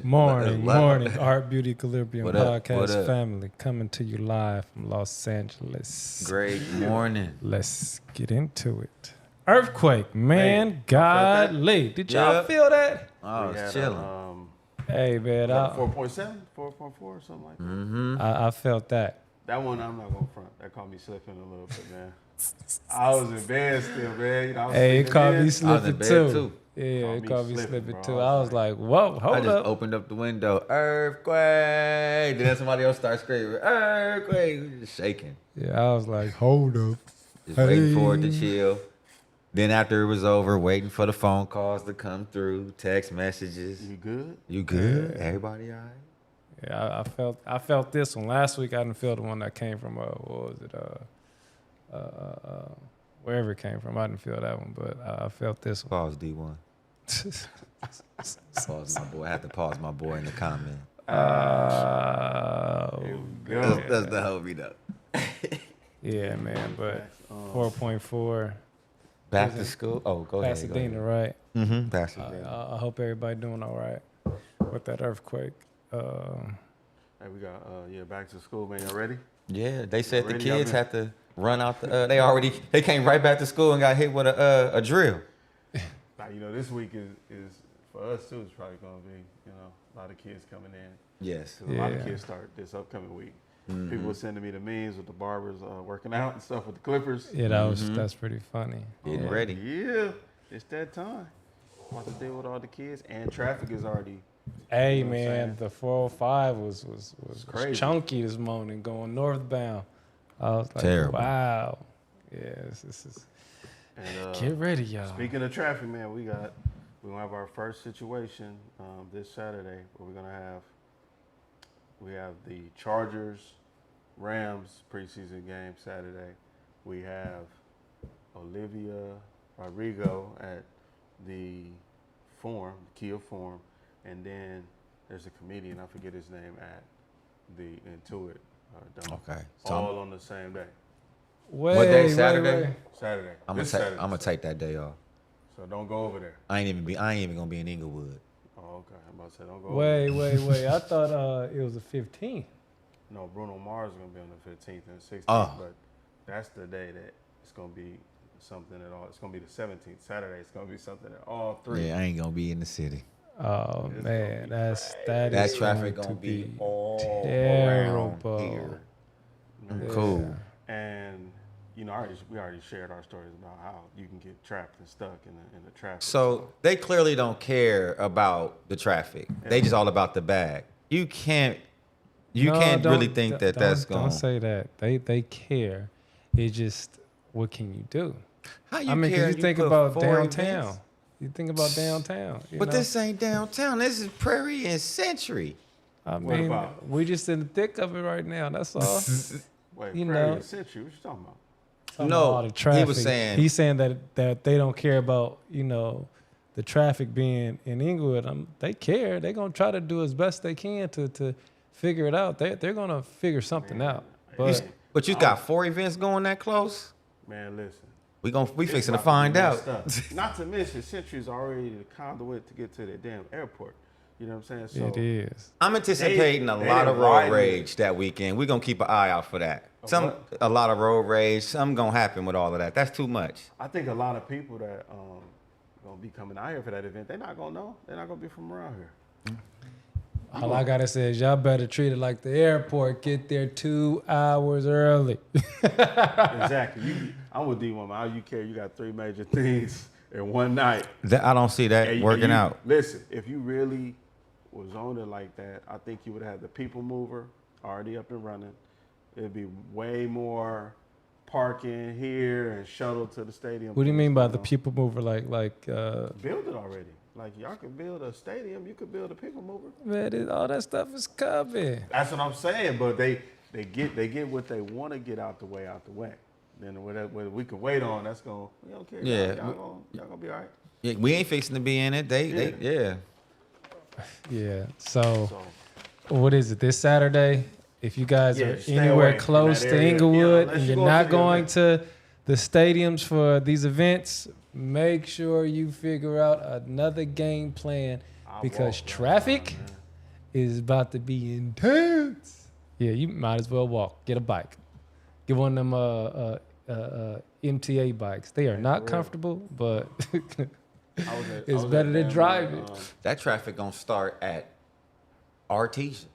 Morning. Art Beauty Equilibrium Podcast what family coming to you live from Los Angeles. Great morning. Let's get into it. Earthquake, man, godly. Did y'all feel that? Oh, it's chilling. Hey, man. 4.7, 4.4, something like that. Mm-hmm. I felt that. That one, I'm not going to front. That caught me slipping a little bit, man. I was in bed still, man. You know, it caught me slipping too. Yeah, it it me slipping too. I was like, whoa, hold up. I just opened up the window. Earthquake. Then somebody else started screaming, earthquake. Just shaking. Yeah, I was like, hold up. Just waiting for it to chill. Then after it was over, waiting for the phone calls to come through, text messages. You good? You good? Yeah. Everybody all right? Yeah, I felt this one. Last week I didn't feel the one that came from what was it? Wherever it came from. I didn't feel that one, but I felt this one. Pause D1. Pause my boy. I have to pause my boy in the comment. That's the homie though. Yeah, man, but 4.4. Back to school. Oh, go ahead. Pasadena, right? Mm-hmm. Pasadena. I hope everybody doing all right with that earthquake. Hey, we got back to school, man. Y'all ready? Yeah, they said the kids had to run out. They came right back to school and got hit with a drill. Now, this week is for us too. It's probably gonna be a lot of kids coming in. Yes. A lot of kids start this upcoming week. Mm-hmm. People were sending me the memes with the barbers working out and stuff with the clippers. Yeah, that's pretty funny. Getting ready. Yeah, it's that time. Want to deal with all the kids, and traffic is already. Hey, man, the 405 was crazy. Chunky this morning going northbound. I was like, terrible. Wow. Yeah, this is. And, get ready, y'all. Speaking of traffic, man, we're gonna have our first situation this Saturday where we have the Chargers Rams preseason game Saturday. We have Olivia Rodrigo at the Kia Forum, and then there's a comedian, I forget his name, at the Intuit Dome. Okay. All on the same day. What day? Saturday? Saturday. I'm gonna take that day off. So don't go over there. I ain't even gonna be in Inglewood. Oh, okay. I'm about to say don't go over there. Wait. I thought it was the 15th. No, Bruno Mars is gonna be on the 15th and 16th, but that's the day that it's gonna be something at all. It's gonna be the 17th. Saturday it's gonna be something at all three. Yeah, I ain't gonna be in the city. Oh man, that traffic gonna be all terrible. around here. Cool. And we already shared our stories about how you can get trapped and stuck in the traffic. So they clearly don't care about the traffic. Yeah. They just all about the bag. You can't really think that's going. Don't say that. They care. It's just what can you do? How you care? You think about downtown. Events? You think about downtown. But this ain't downtown. This is Prairie and Century. I mean, we just in the thick of it right now. That's all. Wait, Prairie and Century? What you talking about? No, he was saying. He's saying that they don't care about the traffic being in Inglewood. They care. They're gonna try to do as best they can to figure it out. They're gonna figure something out. But you got 4 events going that close. Man, listen. We fixing to find out. Not to mention, Century's already the conduit to get to the damn airport. You know what I'm saying? So it is. I'm anticipating a lot of road rage that weekend. We're gonna keep an eye out for that. A lot of road rage. Something gonna happen with all of that. That's too much. I think a lot of people that gonna be coming out here for that event, they're not gonna know. They're not gonna be from around here. All I gotta say is y'all better treat it like the airport. Get there 2 hours early. Exactly. I'm with D1. All you care, you got 3 major things in one night. I don't see that working out. Listen, if you really was on it like that, I think you would have the people mover already up and running. It'd be way more parking here and shuttle to the stadium. What do you mean by the people mover? Like build it already. Like y'all could build a stadium, you could build a people mover. man, all that stuff is coming. That's what I'm saying. But they get what they want to get out the way. Then whatever we can wait on, that's gonna we don't care. Yeah. Y'all gonna be all right. Yeah, we ain't fixing to be in it. They. Yeah. So what is it this Saturday? If you guys are stay anywhere away from close that to area. Inglewood unless and you you're going not to the going event. to the stadiums for these events, make sure you figure out another game plan because traffic is about to be intense. Yeah, you might as well walk. Get a bike. Get one of them MTA bikes. They are not comfortable, but it's better than driving. That traffic gonna start at Artesia.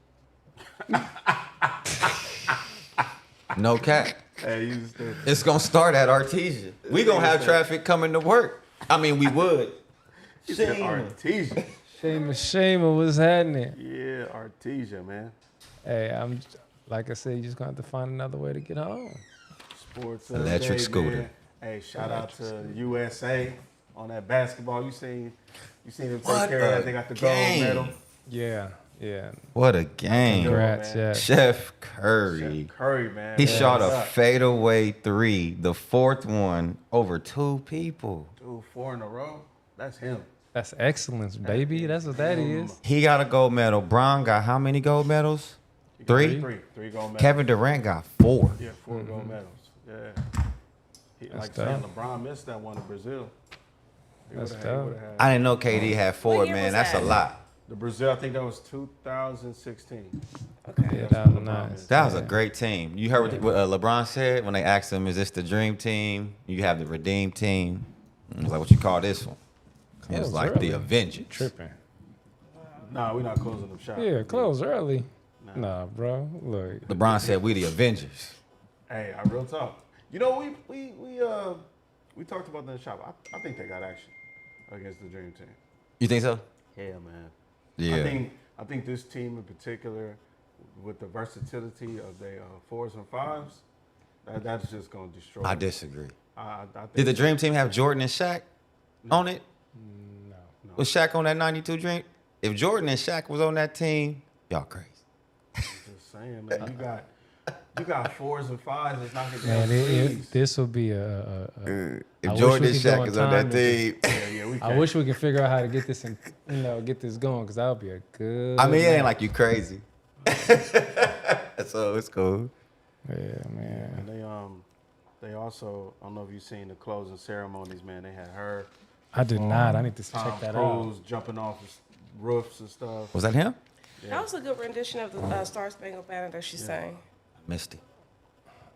No cap. Hey, It's gonna start at Artesia. We gonna have traffic coming to work. I mean, we would. Artesia. Shima, what's happening? Yeah, Artesia, man. Hey, like I said, you just gonna have to find another way to get home. Sports Electric day, scooter. Man. Hey, shout out to USA on that basketball. You seen them take care of that? They got the gold medal. Yeah. What a game. Congrats, yeah. Chef Curry. Chef Curry, man. He shot a fadeaway three, the fourth one, over 2 people. Dude, 4 in a row. That's him. That's excellence, baby. That's what that is. He got a gold medal. Brown got how many gold medals? 3? 3 gold medals. Kevin Durant got 4. Yeah, 4 gold medals. Yeah. Like dope. saying LeBron missed that one in Brazil. That's dope. I didn't know KD had 4, What year man. was That's that? a lot. The Brazil, I think that was 2016. Okay. Yeah, that was nice. That was a great team. You heard what LeBron said when they asked him, is this the dream team? You have the redeem team. He was like, what you call this one? It was Close like early. the Avengers. Tripping. Nah, we're not closing them shop. Yeah, close early. Nah, bro. Look. LeBron said, we the Avengers. Hey, I real talk. You know, we talked about that in the shop. I think they got action against the dream team. You think so? Yeah, man. Yeah. I think this team in particular, with the versatility of their 4s and 5s, that's just gonna destroy. I disagree. I think Did the Dream Team have Jordan and Shaq on it? No. Was Shaq on that 92 Dream? If Jordan and Shaq was on that team, y'all crazy. I'm just saying, man. You got 4s and 5s. It's not gonna Man, be this will be If I Jordan wish and we could go Shaq in is on time that to- team, we I can't. wish we could figure out how to get this get this going because that would be a good. I mean, it ain't night. like you crazy. So it's cool. Yeah, man. And they also, I don't know if you've seen the closing ceremonies, man. They had her. I did not. I need to Tom check that Cruise out. jumping off roofs and stuff. Was that him? That was a good rendition of the Star Spangled Banner that she sang. Missed it.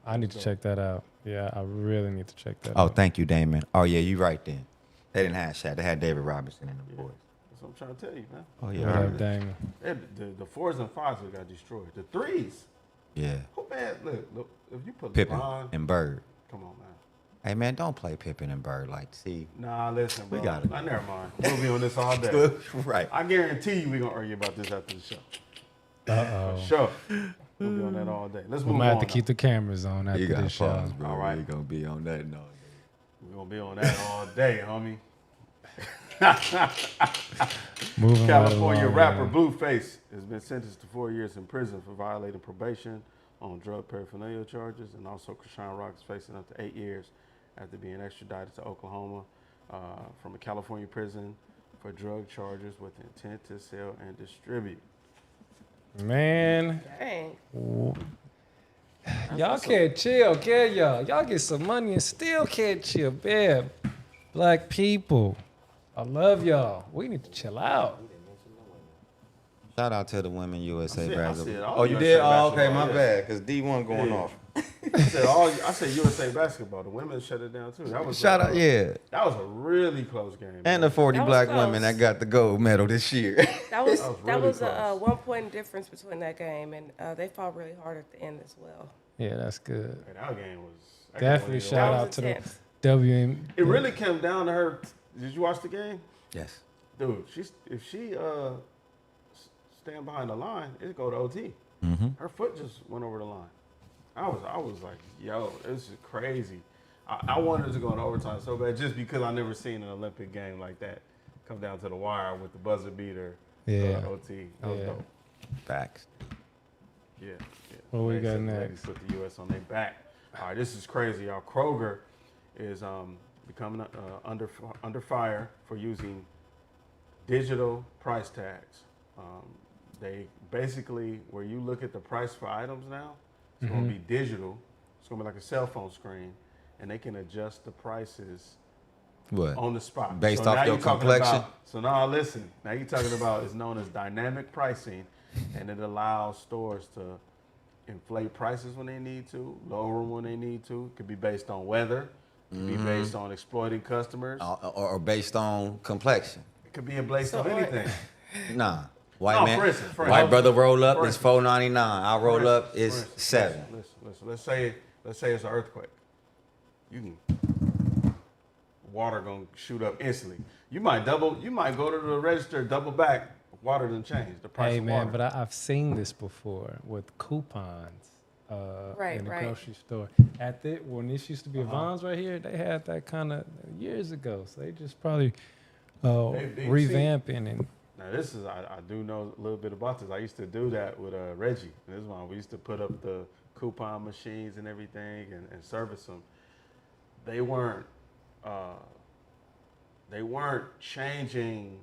I need to check that out. Yeah, I really need to check that Oh, out. thank you, Damon. Oh, yeah, you right then. They didn't have Shaq. They had David Robinson and the boys. That's what I'm trying to tell you, man. Oh, What yeah. I up, heard it. Damon? The 4s and 5s got destroyed. The 3s. Yeah. Who man? Look. If you put Pippen LeBron, and Bird. come on, man. Hey, man, don't play Pippen and Bird. Like, see. Nah, listen, bro. We got it. Nah, never mind. We'll be on this all day. Right. I guarantee you we're gonna argue about this after the show. Uh-oh. Sure. We'll be on that all day. Let's We move might have on. to keep the cameras on after You got this show. pause, bro. All right. You going to be on that no. We're gonna be on that all day, homie. Moving right California along, rapper man. Blueface has been sentenced to 4 years in prison for violating probation on drug paraphernalia charges, and also Krishan Rock is facing up to 8 years after being extradited to Oklahoma from a California prison for drug charges with intent to sell and distribute. Man, Dang. y'all can't chill, can y'all? Y'all get some money and still can't chill, man. Black people, I love y'all. We need to chill out. Shout out to the Women USA I said basketball. all Oh, you USA did? Oh, okay, basketball, my yeah. bad. Because D1 going Yeah. off. I said USA basketball. The women shut it down too. That was Shout out, yeah. That was a really close game. And man. the 40 That was black close. women that got the gold medal this year. That was really a close. 1 point difference between that game, and they fought really hard at the end as well. Yeah, that's good. Hey, that game was Definitely that shout That out was to the intense. WM. It really came down to her. Did you watch the game, Yes. dude? If she stand behind the line, it go to OT. Mm-hmm. Her foot just went over the line. I was like, yo, this is crazy. I wanted to go in overtime so bad just because I never seen an Olympic game like that come down to the wire with the buzzer beater. Yeah. OT. That was dope. Facts. Yeah. What we got Ladies next? put the U.S. on their back. All right, this is crazy, y'all. Kroger is becoming under fire for using digital price tags. They basically, where you look at the price for items now, it's going to be digital. It's going to be like a cell phone screen, and they can adjust the prices What? on the spot. Based So off now your you're talking complexion? so now listen. Now you're talking about it's known as dynamic pricing, and it allows stores to inflate prices when they need to, lower them when they need to. It could be based on weather. It could be based on exploiting customers. Or based on complexion. It could be based on anything. Nah. White No, man. for instance. White brother roll up For is instance. $4.99. I roll up is $7. Listen. Let's say it's an earthquake. Water gonna shoot up instantly. You might go to the register, double back. Water done changed. The price Hey, of man, water. but I've seen this before with coupons Right, in the right. grocery store. When this used to be a Vons right here, they had that kind of years ago. So they just probably They revamping and Now this is I do know a little bit about this. I used to do that with Reggie. This is one we used to put up the coupon machines and everything and service them. They weren't changing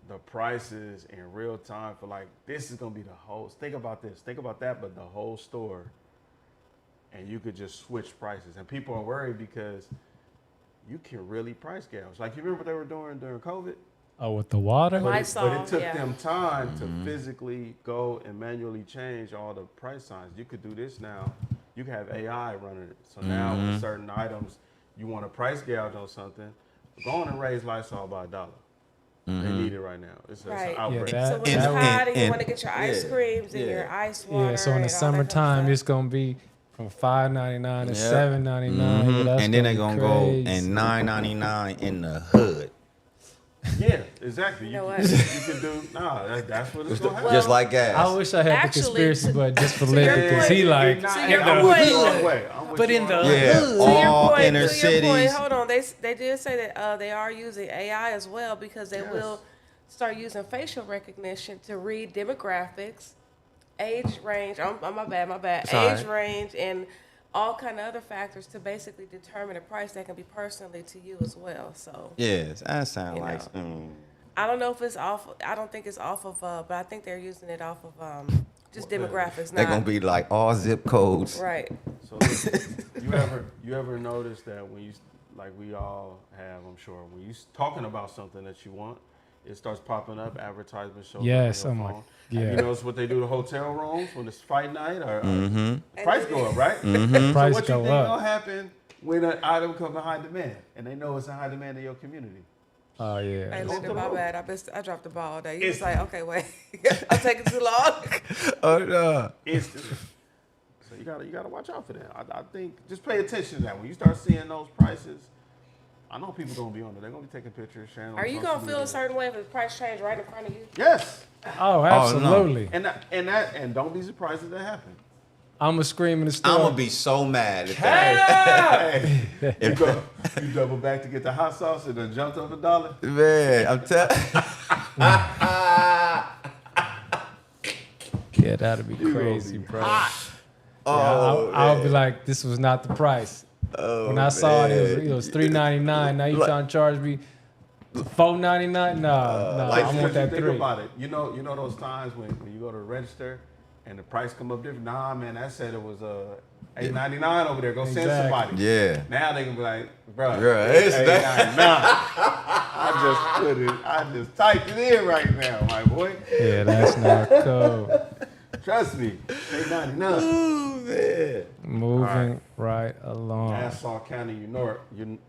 the prices in real time for like this is gonna be the whole. Think about this. Think about that. But the whole store, and you could just switch prices. And people are worried because you can really price gouge. Like you remember what they were doing during COVID. with the water. Lysol, But it took yeah. them time to physically go and manually change all the price signs. You could do this now. You can have AI running it. So now with certain items, you want to price gouge on something, go on and raise Lysol by $1. They need it right now. It's Right. an outbreak. Yeah, So when it's hot and you want to get your ice creams and your ice water. Yeah, so in the and all that kind of summertime, stuff. it's gonna be from $5.99 to Yep. $7.99. Yeah, that's And then they're gonna gonna be go crazy. and $9.99 in the hood. Yeah, exactly. You know what? You can do, that's what it's going to happen. Just like gas. I wish I had Actually, the conspiracy button just for to Lynden, your because he point- like, to your I'm with point- you all the way. I'm with but you in all the the way. Yeah, hood. To your all point, inner to your point, cities. hold on. They did say that they are using AI as well because they will start using facial recognition to read demographics, age range. My bad. It's all Age right. range and all kind of other factors to basically determine a price that can be personally to you as well. So Yes, that sounds You like. know. I don't know if it's off. I don't think it's off of. But I think they're using it off of just demographics. They're Not gonna be like all zip codes. right. So listen, you ever notice that when you, like we all have, I'm sure, when you talking about something that you want, it starts popping up, advertisements show Yes, up on I'm your like, phone. yeah. You notice what they do to hotel rooms when it's fight night or Mm-hmm. price go up, right? Price So what you go think up. gonna happen when an item comes in high demand and they know it's in high demand in your community? Oh yeah. Hey, Go look to at my the bad. I dropped the ball there. You was It's- like, okay, wait, I'm taking too long. Oh no. Instantly. So you gotta watch out for that. I think just pay attention to that. When you start seeing those prices, I know people gonna be on it. They're gonna be taking pictures, sharing. on Are you social gonna feel media. a certain way if the price change right in front of you? Yes. Oh, absolutely. And don't be surprised if that happens. I'm gonna scream in the store. I'm gonna be so mad at that. Hey, you double back to get the hot sauce and then jumped up $1. Man, I'm telling. Yeah, that'd be crazy, bro. Oh, I'll be like, this was not the price. When I saw it was $3.99. Now you trying to charge me $4.99? No, I want But that think $3. about it. You know those times when you go to the register and the price come up different. Nah, man, that said it was $8.99 over there. Go send Exactly. somebody. Yeah. Now they can be like, bro, Bruh, it's it's $8.99. I just typed it in right now, my boy. Yeah, that's not cool. Trust me, $8.99. Oh man. Moving right along. Nassau County,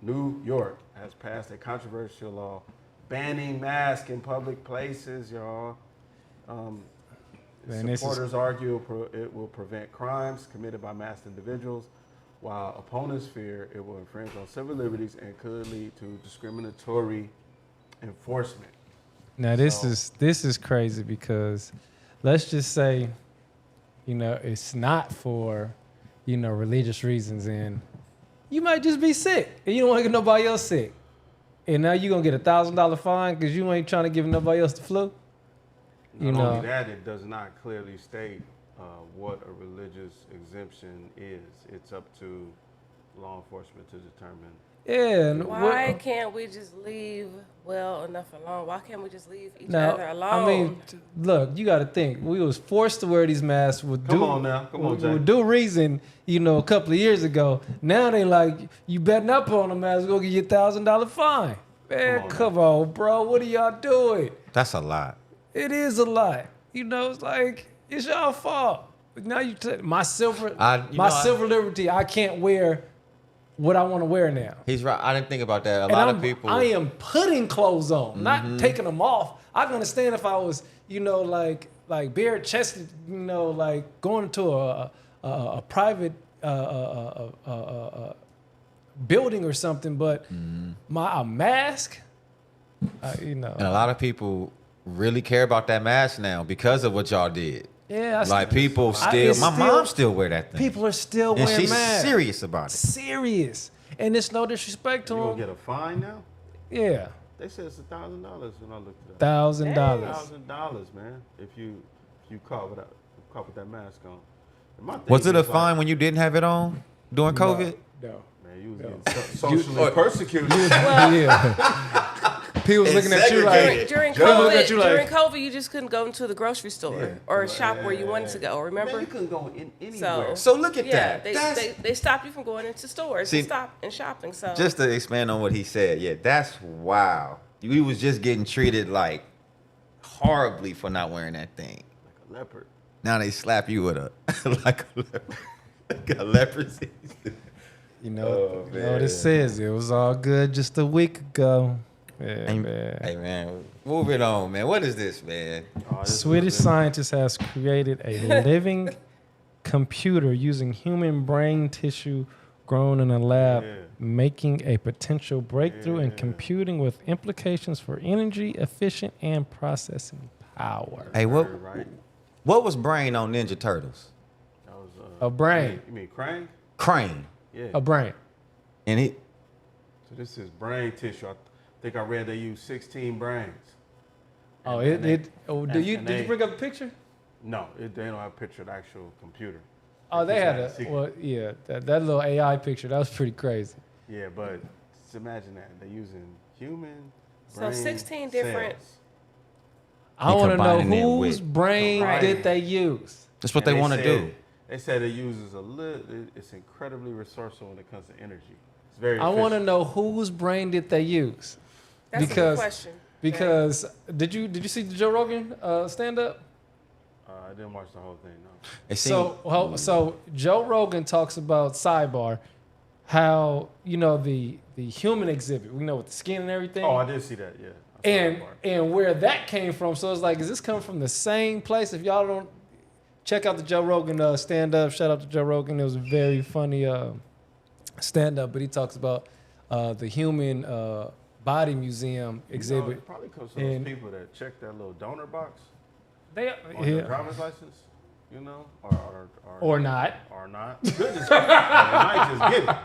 New York, has passed a controversial law banning masks in public places, y'all. Man, this is- Supporters argue it will prevent crimes committed by masked individuals, while opponents fear it will infringe on civil liberties and could lead to discriminatory enforcement. Now this is crazy because let's just say, it's not for religious reasons, and you might just be sick, and you don't want to get nobody else sick. And now you're going to get $1,000 fine because you ain't trying to give nobody else the flu? Not only that, it does not clearly state what a religious exemption is. It's up to law enforcement to determine. Yeah. And why can't we just leave well enough alone? Why can't we just leave each other alone? I mean, look, you got to think. We was forced to wear these masks with Come on, Jay. with due reason, a couple of years ago. Now they like, you better not put on a mask, we'll give you $1,000 fine. Man, come on, bro. What are y'all doing? That's a lot. It is a lot. It's like, it's y'all fault. But now my silver liberty, I can't wear what I want to wear now. He's right. I didn't think about that. A lot of people. I am putting clothes on, not taking them off. I can understand if I was, like bare chested, like going to a private building or something, but a mask, And a lot of people really care about that mask now because of what y'all did. Yeah, people still. My mom still wear that thing. People are still wearing masks. And she's serious about it. Serious, and it's no disrespect to them. You gonna get a fine now? Yeah. They said it's $1,000 when I looked it up. $1,000. $1,000, man. If you caught with that mask on. Was it a fine when you didn't have it on during COVID? No. Man, you was getting socially persecuted. Yeah. People was looking at you like during COVID, you just couldn't go into the grocery store or shop where you wanted to go. Remember, Man, you couldn't go anywhere. So look at that. They stopped you from going into stores and shopping. So just to expand on what he said, that's wow. We was just getting treated like horribly for not wearing that thing. Like a leopard. Now they slap you with like a leprosy. What it says. It was all good just a week ago. Yeah, Hey man, moving on, man. What is this, man? Swedish scientist has created a living computer using human brain tissue grown in a lab, making a potential breakthrough in computing with implications for energy, efficient, and processing power. Hey, what was Brain on Ninja Turtles? That was a brain. You mean Krang? Crane. Yeah. A brain. And it. So this is brain tissue. I think I read they use 16 brains. Oh, did you bring up a picture? No, they don't have a picture of the actual computer. Oh, they had that little AI picture. That was pretty crazy. Yeah, but just imagine that. They're using human brain 16 different. cells. I want to know whose brain did they use. That's what they want to do. They said it uses it's incredibly resourceful when it comes to energy. It's very I want to know whose brain did they use. That's a good question. Because did you see the Joe Rogan stand up? I didn't watch the whole thing. No. So Joe Rogan talks about sidebar, how the human exhibit, with the skin and everything. Oh, I did see that. Yeah. And where that came from. So it's like, is this coming from the same place? If y'all don't check out the Joe Rogan stand up, shout out to Joe Rogan. It was a very funny stand up, but he talks about the human body museum exhibit. It probably comes from those people that check that little donor box their driver's license, or not. Or not. They might just get it.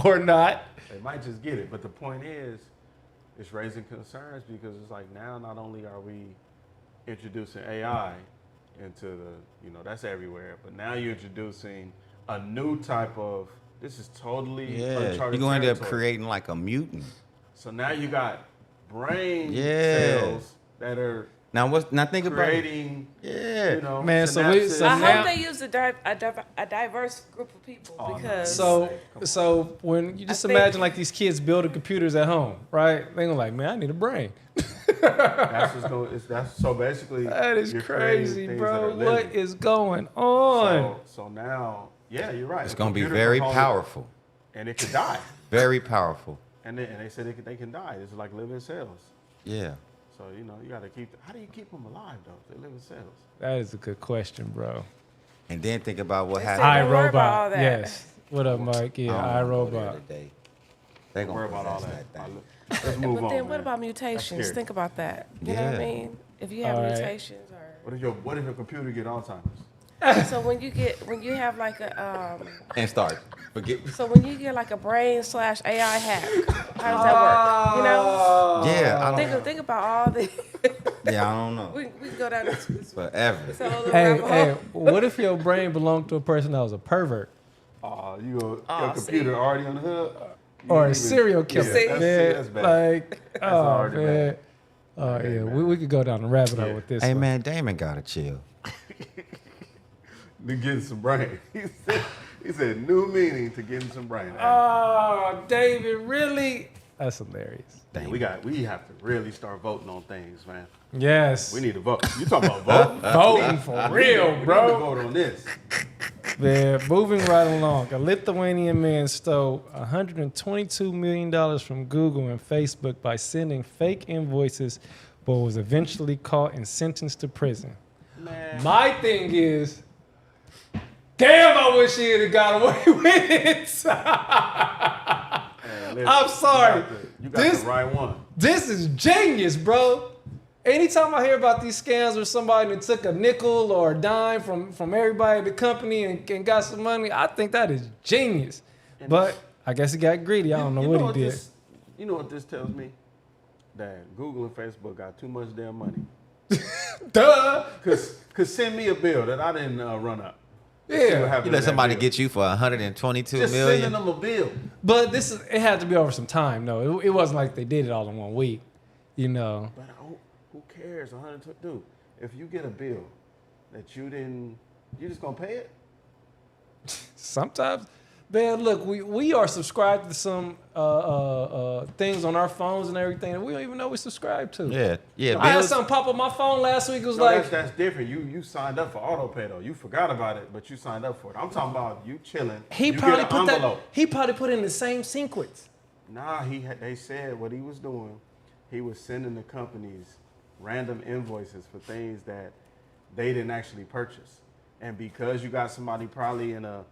Or not. They might just get it. But the point is, it's raising concerns because it's like now not only are we introducing AI into the, that's everywhere, but now you're introducing a new type of, this is totally uncharted you're going to end up territory. creating like a mutant. So now you got brain cells that are now think creating, about man. synapses. So I now, hope they use a diverse group of people because so when you just imagine like these kids building computers at home, right? They're gonna like, man, I need a brain. That's so basically that is crazy, bro. What is going on? So now, you're right. It's gonna be very powerful, and it could die. Very powerful. And they said they can die. It's like living cells. Yeah. So you got to keep. How do you keep them alive though? They live in cells. That is a good question, bro. And then think about what happened. iRobot. Yes. What up, Mike? Yeah, iRobot. They Don't worry about all that. Let's move on. But then what man. about mutations? Think about that. You know what I mean? If you have mutations or what if your computer get Alzheimer's? So when you have like a And start. Forget. so when you get like a brain/AI hack, how does that work? You know? Yeah, I don't. Think about all the. Yeah, I don't know. we can go down this Forever. whole little Hey, rabbit hey, hole. what if your brain belonged to a person that was a pervert Your Oh, computer see. already on the hood? or a serial killer? See? That's bad. Like, oh already man. bad. Oh yeah, we could go down the rabbit hole with this. Hey one. man, Damon gotta chill. To getting some brain. He said new meaning to getting some brain. Oh, David, really? That's hilarious. Dang, we have to really start voting on things, man. Yes. We need to vote. You talking about voting? voting for real, We need to bro. vote on this. Man, moving right along. A Lithuanian man stole $122 million from Google and Facebook by sending fake invoices, but was eventually caught and sentenced to prison. Man. My thing is, damn, I wish he had got away with it. Man, listen, I'm sorry. You got This- the right one. This is genius, bro. Anytime I hear about these scams where somebody that took a nickel or a dime from everybody at the company and got some money, I think that is genius. But I guess he got greedy. I don't know what he did. You know what this tells me? That Google and Facebook got too much damn money. Duh. Cause send me a bill that I didn't run up. Yeah. You let somebody get you for 122 just million. sending them a bill. But it had to be over some time, though. It wasn't like they did it all in 1 week, you know. But who cares? 120, dude. If you get a bill that you just gonna pay it? Sometimes, man, look, we are subscribed to some things on our phones and everything, and we don't even know we subscribe to. Yeah. I had Bills. something pop up my phone last week. It was No, like, that's different. You signed up for auto pay though. You forgot about it, but you signed up for it. I'm talking about you chilling. he you probably get an put that. envelope. He probably put it in the same sequence. Nah, they said what he was doing. He was sending the companies random invoices for things that they didn't actually purchase. And because you got somebody probably in a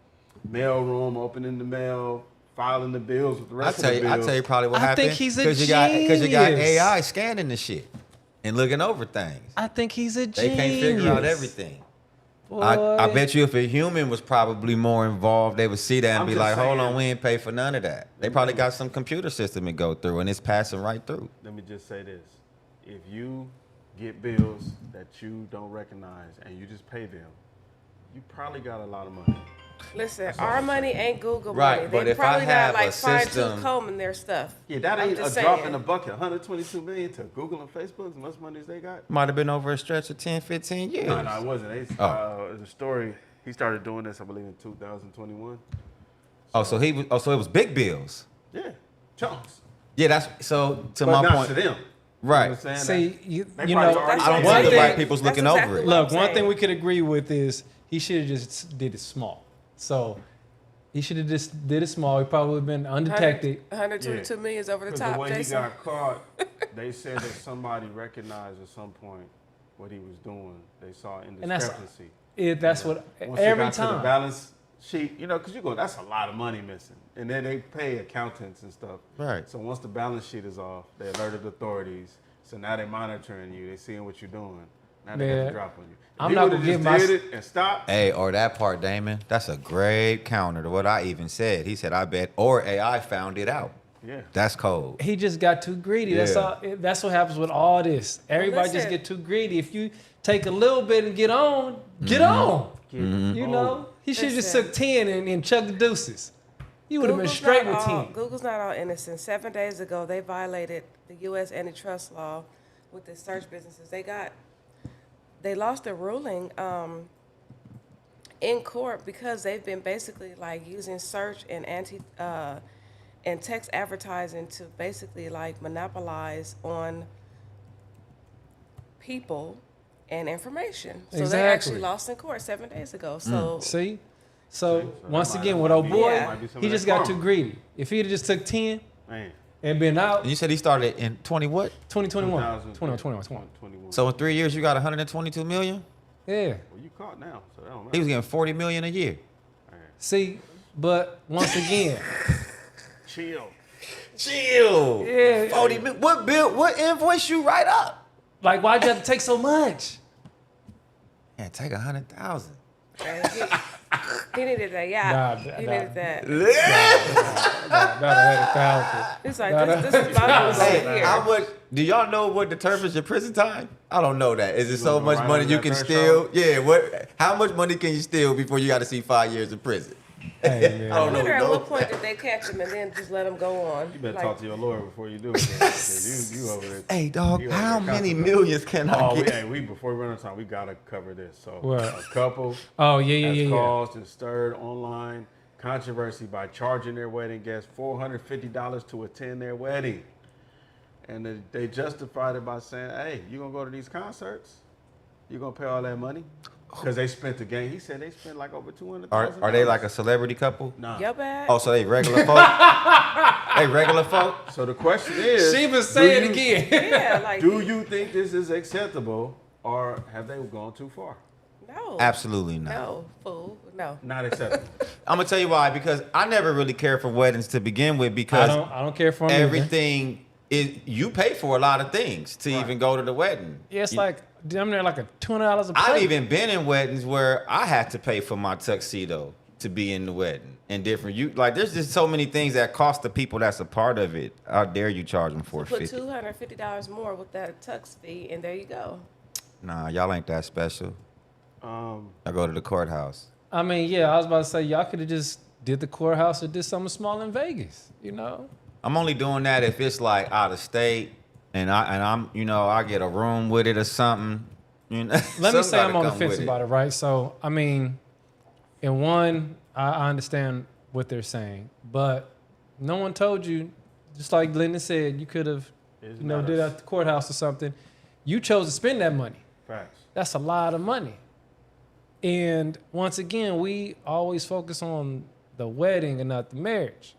mail room opening the mail, filing the bills with the rest of the bills. I tell you probably what I happened. think he's a Because you got genius. AI scanning the shit and looking over things. I think he's a They genius. can't figure out everything. Boy. I bet you if a human was probably more involved, they would see that and I'm be just like, hold on, saying. we ain't pay for none of that. They probably got some computer system to go through and it's passing right through. Let me just say this. If you get bills that you don't recognize and you just pay them, you probably got a lot of money. Listen, our money ain't Google Right, money. but They if I probably have not a like fine-tooth system- combing their stuff. Yeah, that I'm ain't a just drop saying. in the bucket. 122 million to Google and Facebook, as much money as they got. Might have been over a stretch of 10, 15 years. No, it wasn't. It's a story. He started doing this, I believe, in 2021. So it was big bills. Yeah, chunks. Yeah, that's so to But my not point. to them. Right. You know what I'm saying? See, you They know, probably already I don't One think the thing- right people's that's looking exactly over it. what I'm look, one saying. thing we could agree with is he should have just did it small. So he should have just did it small. He probably would have been undetected. 122 million is over the Because top, the way Jason. he got caught, they said that somebody recognized at some point what he was doing. They saw And that's indiscrepancy. That's what Once every they got to the time. balance sheet, because you go, that's a lot of money missing. And then they pay accountants and stuff. Right. So once the balance sheet is off, they alerted authorities. So now they're monitoring you. They're seeing what you're doing. Now they got Man, to drop on you. If I'm he not would've gonna just give my- did it and stopped. Hey, or that part, Damon. That's a great counter to what I even said. He said, I bet, or AI found it out. Yeah. That's cold. He just got too greedy. That's Yeah. all. That's what happens with all this. Everybody just listen. get too greedy. If you take a little bit and get on, get Mm-hmm. on. You know, he should have just Listen. took 10 and chugged the deuces. You would have been straight with 10. Google's not all innocent. 7 days ago, they violated the U.S. antitrust law with the search businesses. They lost a ruling in court because they've been basically like using search and and text advertising to basically like monopolize on people and information. So they Exactly. actually lost in court 7 days ago. So See? So So once that again, might- with old boy, Yeah. might be some he of just that got karma. too greedy. If he'd have just took 10 Man. and been out, And you said he started in 20 what? 2021. 2021. 21. So in 3 years, you got 122 million? Yeah. Well, you caught now, so that don't He matter. was getting 40 million a year. See, but once again, Chill. Chill. Yeah. 40 million. What invoice you write up? like, why'd you have to take so much? Yeah, take 100,000. And he needed that yacht. He needed that. $100,000. It's like, this is my goal Hey, here. how much? Do y'all know what determines your prison time? I don't know that. Is it so gonna much go right money under you that can threshold? steal? Yeah. What? How much money can you steal before you got to see 5 years in prison? Hey, man. I I don't wonder know. at what point did they catch him and then just let him go on? You better Like, talk to your lawyer before you do it. 'Cause you over there. Hey, dog. You over How there many contemplating. millions can I Oh, get? we before we run out of time, we gotta cover this. So What? a couple Oh, has yeah. caused and stirred online controversy by charging their wedding guests $450 to attend their wedding, and they justified it by saying, "Hey, you gonna go to these concerts? You gonna pay all that money?" Because they spent the game. He said they spent like over $200,000. Are they like a celebrity couple? Nah. your bag? Oh, so they regular folk? They regular folk? So the question is, Shima, say it do you- again. Yeah, like, Do you think this is acceptable, or have they gone too far? no. Absolutely not. No, fool. No. Not acceptable. I'm gonna tell you why. Because I never really cared for weddings to begin with. I Because don't care for him either. everything is you pay for a lot of things to Right. even go to the wedding. Yeah, it's You- like damn near like a $200 a plate. I've even been in weddings where I had to pay for my tuxedo to be in the wedding and different. There's just so many things that cost the people that's a part of it. How dare you charge them Put $450? $250 more with that tux fee, and there you go. Nah, y'all ain't that special. I go to the courthouse. I mean, yeah, I was about to say y'all could have just did the courthouse or did something small in Vegas, you know? I'm only doing that if it's like out of state and I'm I get a room with it or something. You know, Let me something say I'm gotta on the come fence with it. about it, right? So, I mean, in one, I understand what they're saying, but no one told you, just like Lynden said, you could have, It's did not it at the courthouse or something. You chose to spend that money. Facts. That's a lot of money. And once again, we always focus on the wedding and not the marriage.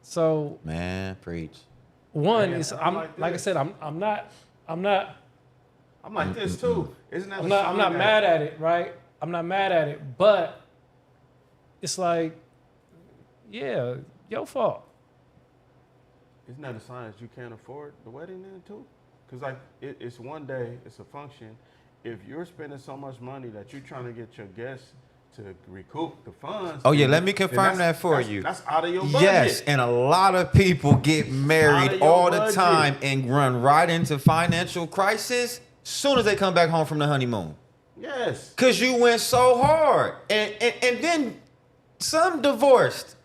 So Man, preach. one Man, is I'm I'm like like I this. said, I'm not I'm like this too. Isn't that? I'm not mad at it, right? I'm not mad at it, but it's like, yeah, your fault. Isn't that a sign that you can't afford the wedding then too? Because like it's one day, it's a function. If you're spending so much money that you're trying to get your guests to recoup the funds. Oh yeah, then- let me then confirm that for that's- you. That's out of your budget. Yes, and a lot of people get Out married of your all the budget. time and run right into financial crisis soon as they come back home from the honeymoon. Yes. Cause you went so hard. And then some divorced.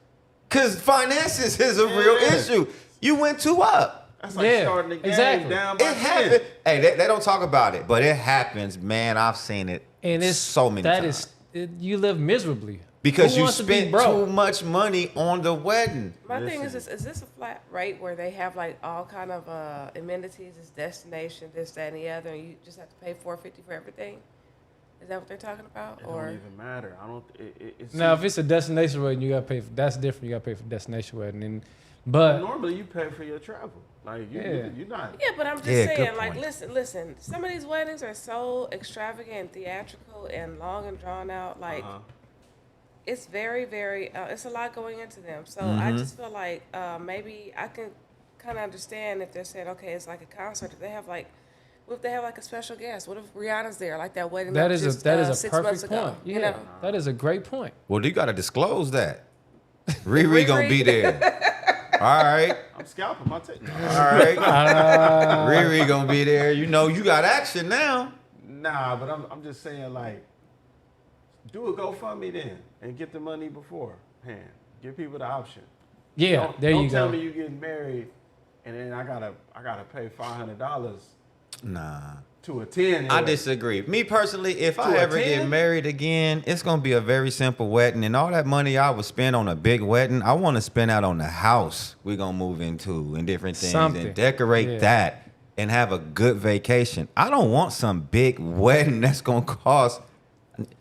Cause finances is a real Yeah. issue. You went too up. That's like Yeah, starting the game exactly. down by It 10. happened. Hey, they don't talk about it, but it happens, man. I've seen it And it's so many that times. you live miserably. Because Who you wants to be spent broke? too much money on the wedding. My thing is Listen. this a flat rate where they have like all kind of amenities, this destination, this, that, and the other, and you just have to pay $450 for everything? Is that what they're talking about? It Or don't even matter. I don't. It's Now, if it's a destination wedding, you gotta pay for. That's different. You gotta pay for destination wedding, but normally you pay for your travel. Like you're not. yeah, but I'm just Yeah, good saying, like, point. listen. Some of these weddings are so extravagant, and theatrical, and long and drawn out. Like, it's very, very. It's a lot going into them. So I just feel like maybe I can kind of understand if they're saying, okay, it's like a concert. If they have like, what if they have like a special guest? What if Rihanna's there, like that wedding? that was is just, a 6 months perfect ago, point. Yeah, You know? that is a great point. Well, you gotta disclose that. Riri gonna be there. All right. I'm scalping my ticket. All right. Riri gonna be there. You know, you got action now. Nah, but I'm just saying, like, do a GoFundMe then and get the money beforehand. Give people the option. Yeah, there you Don't tell go. me you getting married and then I gotta pay $500 Nah. to attend. I disagree. Me personally, if I To ever get attend? married again, it's gonna be a very simple wedding, and all that money I would spend on a big wedding, I want to spend out on the house we're gonna move into and different things, Something. and decorate Yeah. that and have a good vacation. I don't want some big wedding that's gonna cost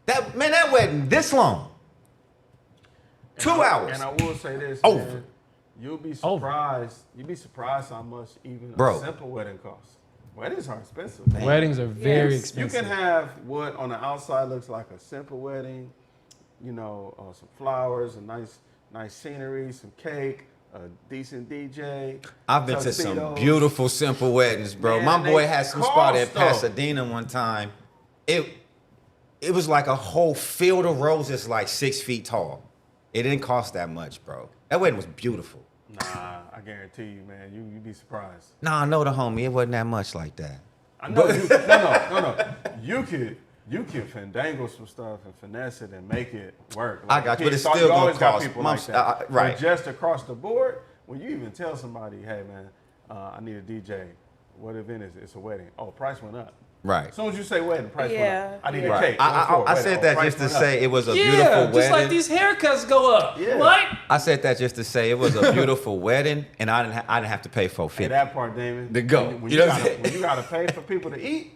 that wedding this long, 2 hours. And I will say this, Over. man, you'll be Over. surprised. You'll be surprised how much even Bro. a simple wedding costs. Weddings are expensive. Man. Weddings are very Yes. expensive. You can have what on the outside looks like a simple wedding, some flowers, a nice scenery, some cake, a decent DJ. I've been to some tuxedos. beautiful simple weddings, bro. Man, My boy they had some spot at cost, though. Pasadena one time. it was like a whole field of roses, like 6 feet tall. It didn't cost that much, bro. That wedding was beautiful. Nah, I guarantee you, man, you'd be surprised. Nah, I know the homie. It wasn't that much like that. I know you. No. You can fandangle some stuff and finesse it and make it work. I got you, but it's kids, still you always gonna got cost people months. like that. Right. But just across the board, when you even tell somebody, hey man, I need a DJ. What event is it? It's a wedding. Oh, price went up. Right. As soon as you say wedding, price went up. I need a Right. cake. I said that just to say it was a beautiful wedding. Just like these haircuts go up. Yeah. What? I said that just to say it was a beautiful wedding, and I didn't have to pay $450. Hey, that part, Damon. To go. When You you, know what I'm saying? when you gotta pay for people to eat.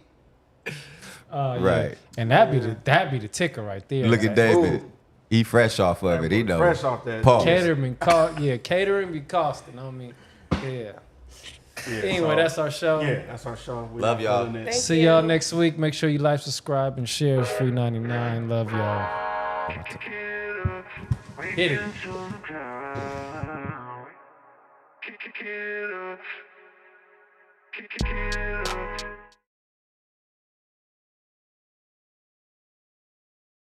Right. And that'd be the ticker right there. Look right? at David. Ooh. He fresh off of it. He know. Fresh off that. Pause. Catering be costing. I mean, yeah. Yeah, Anyway, so- that's our show. Yeah, that's our show. We Love y'all. feeling it. Thank See you. y'all next week. Make sure you like, subscribe, and share. It's free 99. Love y'all. Hit it. Kick it up.